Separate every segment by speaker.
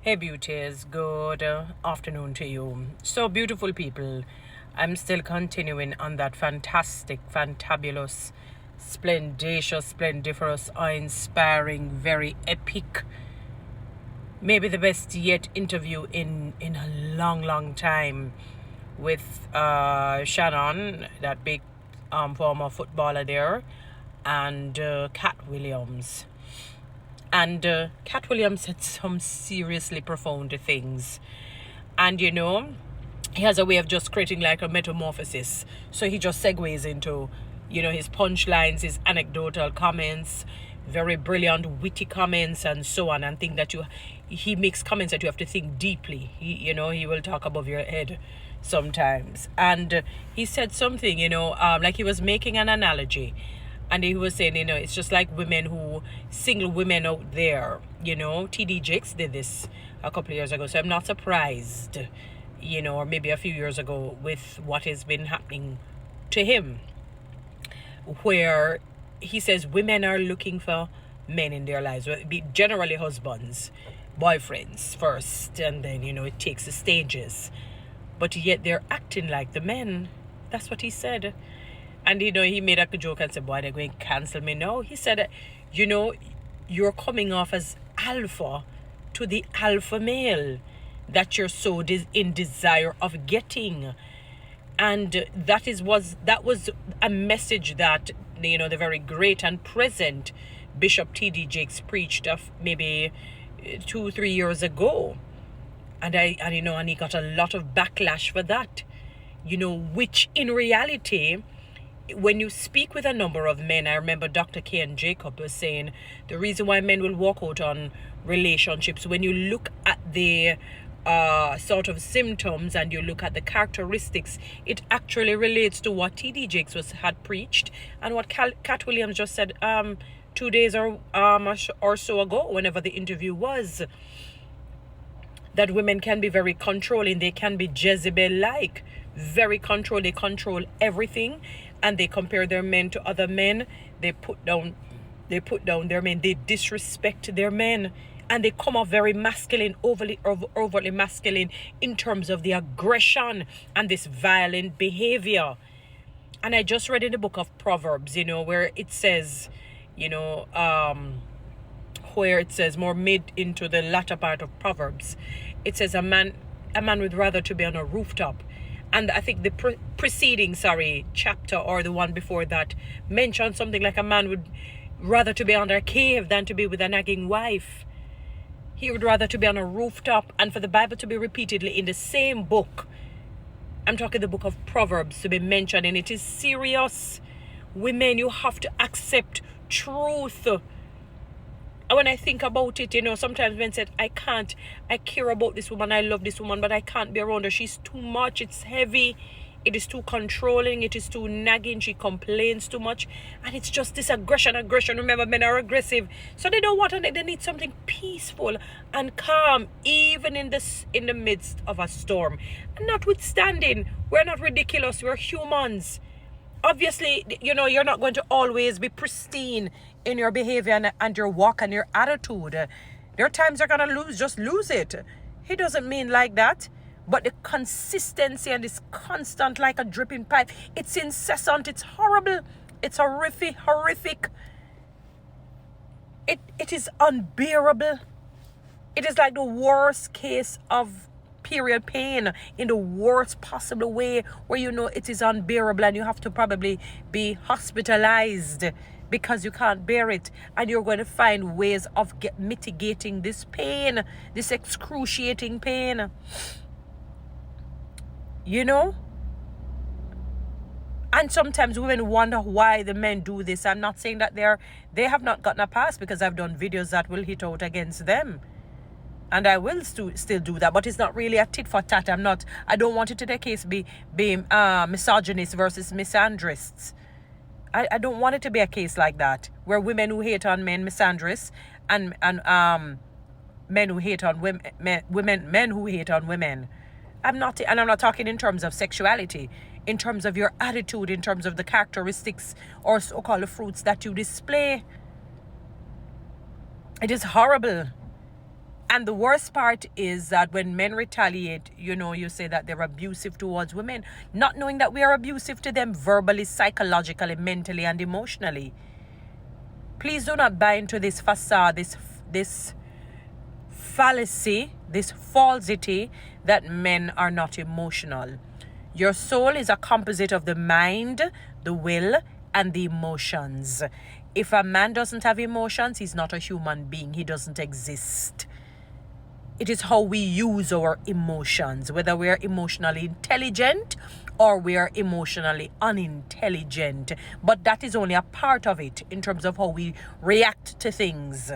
Speaker 1: Hey beauties, good afternoon to you. So beautiful people, I'm still continuing on that fantastic, fantabulous, splendacious, splendiferous, awe-inspiring, very epic, maybe the best yet interview in a long time with Shannon, that big former footballer there, and Katt Williams. And Katt Williams said some seriously profound things. And he has a way of just creating like a metamorphosis. So he just segues into, his punchlines, his anecdotal comments, very brilliant, witty comments, and so on. And think that he makes comments that you have to think deeply. He will talk above your head sometimes. And he said something, like he was making an analogy. And he was saying, it's just like single women out there, TD Jakes did this a couple of years ago. So I'm not surprised, or maybe a few years ago with what has been happening to him, where he says women are looking for men in their lives, generally husbands, boyfriends first, and then, it takes the stages. But yet they're acting like the men. That's what he said. And, he made a joke and said, boy, they're going to cancel me now. He said, you're coming off as alpha to the alpha male that you're so in desire of getting. And that was a message that, the very great and present Bishop T.D. Jakes preached of maybe 2-3 years ago. And he got a lot of backlash for that, which in reality, when you speak with a number of men, I remember Dr. K. and Jacob was saying the reason why men will walk out on relationships, when you look at the sort of symptoms and you look at the characteristics, it actually relates to what T.D. Jakes had preached and what Katt Williams just said 2 days or so ago, whenever the interview was, that women can be very controlling. They can be Jezebel-like, very controlled. They control everything, and they compare their men to other men. They put down their men. They disrespect their men, and they come off very masculine, overly masculine in terms of the aggression and this violent behavior. And I just read in the book of Proverbs, where it says, where it says more mid into the latter part of Proverbs, it says a man would rather to be on a rooftop. And I think the preceding chapter, or the one before that, mentioned something like a man would rather to be under a cave than to be with a nagging wife. He would rather to be on a rooftop. And for the Bible to be repeatedly in the same book, I'm talking the book of Proverbs, to be mentioned, and it is serious. Women, you have to accept truth. And when I think about it, sometimes men said, I care about this woman, I love this woman, but I can't be around her. She's too much, it's heavy, it is too controlling, it is too nagging, she complains too much. And it's just this aggression. Remember, men are aggressive. So they don't want, they need something peaceful and calm, even in the midst of a storm. And notwithstanding, we're not ridiculous, we're humans. Obviously, you're not going to always be pristine in your behavior and your walk and your attitude. There are times you're going to just lose it. He doesn't mean like that. But the consistency and this constant like a dripping pipe, it's incessant, it's horrible, it's horrific. It is unbearable. It is like the worst case of period pain in the worst possible way, where it is unbearable and you have to probably be hospitalized because you can't bear it, and you're going to find ways of mitigating this pain, this excruciating pain, and sometimes women wonder why the men do this. I'm not saying that they have not gotten a pass, because I've done videos that will hit out against them. And I will still do that, but it's not really a tit for tat. I don't want it to the case be misogynist versus misandrists. I don't want it to be a case like that, where women who hate on men misandrists, and men who hate on women, men who hate on women. I'm not talking in terms of sexuality, in terms of your attitude, in terms of the characteristics or so-called fruits that you display. It is horrible. And the worst part is that when men retaliate, you say that they're abusive towards women, not knowing that we are abusive to them verbally, psychologically, mentally, and emotionally. Please do not buy into this facade, this fallacy, this falsity that men are not emotional. Your soul is a composite of the mind, the will, and the emotions. If a man doesn't have emotions, he's not a human being. He doesn't exist. It is how we use our emotions, whether we are emotionally intelligent or we are emotionally unintelligent. But that is only a part of it in terms of how we react to things.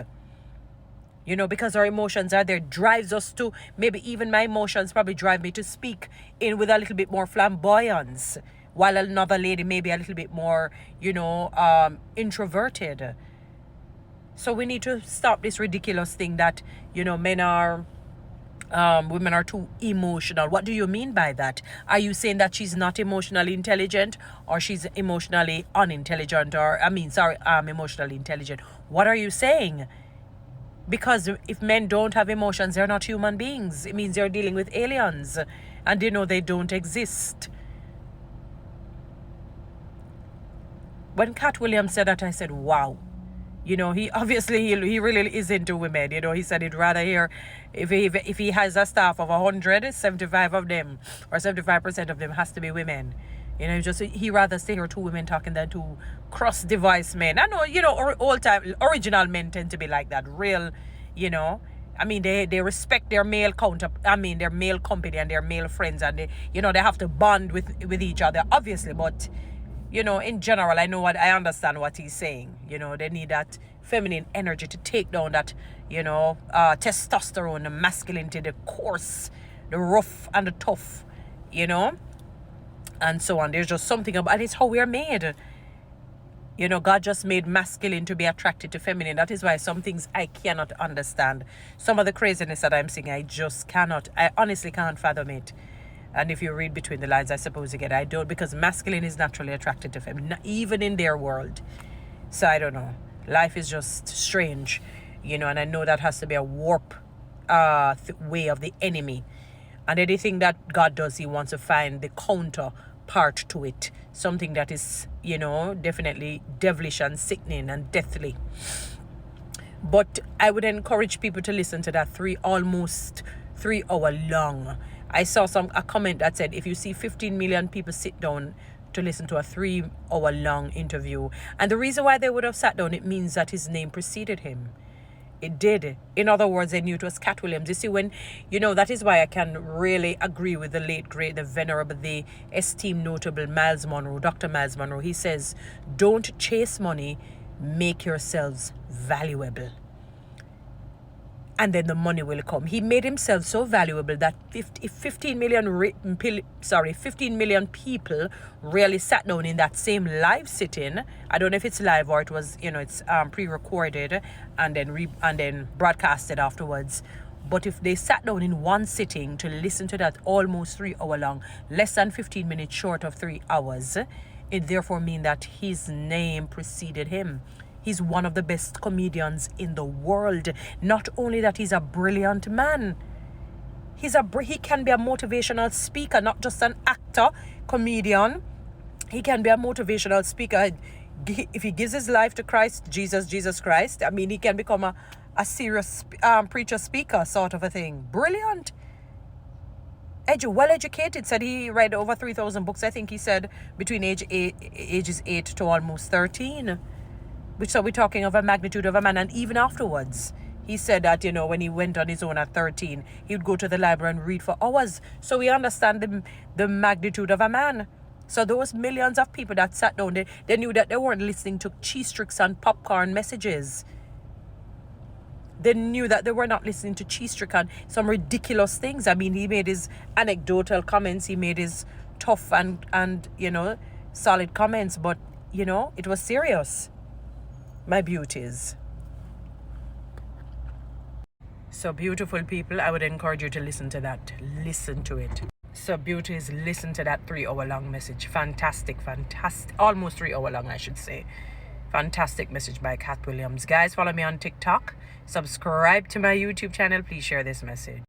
Speaker 1: Because our emotions are there, drives us to, maybe even my emotions probably drive me to speak in with a little bit more flamboyance, while another lady may be a little bit more, introverted. So we need to stop this ridiculous thing that, women are too emotional. What do you mean by that? Are you saying that she's not emotionally intelligent, or she's emotionally unintelligent, or emotionally intelligent? What are you saying? Because if men don't have emotions, they're not human beings. It means they're dealing with aliens, and they don't exist. When Katt Williams said that, I said, wow. He obviously he really is into women. He said he'd rather hear, if he has a staff of 100, 75 of them, or 75% of them has to be women. He rather stay here two women talking than two cross-device men. I know, old time original men tend to be like that. Real, they respect their male their male company and their male friends, and they have to bond with each other, obviously. But in general, I understand what he's saying. They need that feminine energy to take down that, testosterone, the masculinity, the coarse, the rough and the tough, and so on. There's just something about, and it's how we're made. God just made masculine to be attracted to feminine. That is why some things I cannot understand. Some of the craziness that I'm seeing, I honestly can't fathom it. And if you read between the lines, I suppose you get, I don't, because masculine is naturally attracted to feminine, even in their world. So I don't know. Life is just strange, and I know that has to be a warp way of the enemy. And anything that God does, he wants to find the counter part to it. Something that is, definitely devilish and sickening and deathly. But I would encourage people to listen to that almost 3 hour long. I saw a comment that said, if you see 15 million people sit down to listen to a 3 hour long interview, and the reason why they would have sat down, it means that his name preceded him. It did. In other words, they knew it was Katt Williams. You see, when, that is why I can really agree with the late, great, the venerable, the esteemed, notable Miles Monroe, Dr. Miles Monroe. He says, don't chase money, make yourselves valuable. And then the money will come. He made himself so valuable that if 15 million people really sat down in that same live sitting, I don't know if it's live or it was, it's pre-recorded and then broadcasted afterwards. But if they sat down in one sitting to listen to that almost 3 hour long, less than 15 minutes short of 3 hours, it therefore means that his name preceded him. He's one of the best comedians in the world. Not only that, he's a brilliant man. He can be a motivational speaker, not just an actor, comedian. He can be a motivational speaker. If he gives his life to Christ, Jesus Christ, he can become a serious preacher, speaker sort of a thing. Brilliant. Well educated. Said he read over 3,000 books, I think he said, between ages 8 to almost 13. So we're talking of a magnitude of a man. And even afterwards, he said that, when he went on his own at 13, he would go to the library and read for hours. So we understand the magnitude of a man. So those millions of people that sat down, they knew that they weren't listening to cheese tricks and popcorn messages. They knew that they were not listening to cheese trick and some ridiculous things. He made his anecdotal comments. He made his tough and solid comments. But, it was serious. My beauties. So beautiful people, I would encourage you to listen to that. Listen to it. So beauties, listen to that 3 hour long message. Fantastic. Almost 3 hour long, I should say. Fantastic message by Katt Williams. Guys, follow me on TikTok. Subscribe to my YouTube channel. Please share this message.